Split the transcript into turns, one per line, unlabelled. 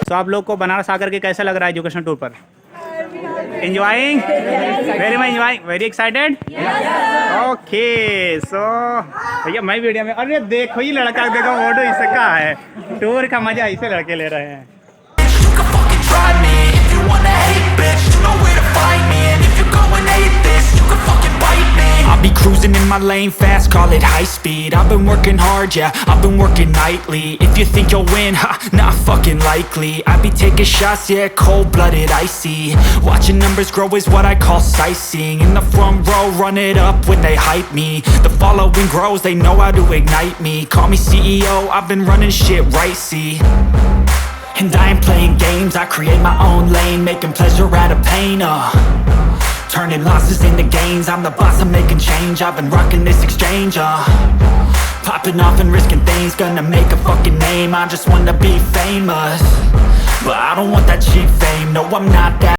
सो आप लोग को बनारस आकर के कैसा लग रहा है एजुकेशन टूर पर? Enjoying, very much enjoying, very excited. Okay so भैया मैं वीडियो में, अरे देखो ये लड़का, देखो फोटो इसका है, टूर का मजा इसे लड़के ले रहे हैं।
I'll be cruising in my lane fast, call it high speed. I've been working hard, yeah, I've been working nightly. If you think you'll win, ha, not fucking likely. I be taking shots, yeah, cold-blooded, icy. Watching numbers grow is what I call sightseeing. In the front row, run it up when they hype me. The following grows, they know how to ignite me. Call me CEO, I've been running shit right, see. And I ain't playing games, I create my own lane, making pleasure out of pain, turning losses into gains. I'm the boss, I'm making change. I've been rocking this exchange, popping off and risking things. Gonna make a fucking name. I just wanna be famous, but I don't want that cheap fame. No, I'm not that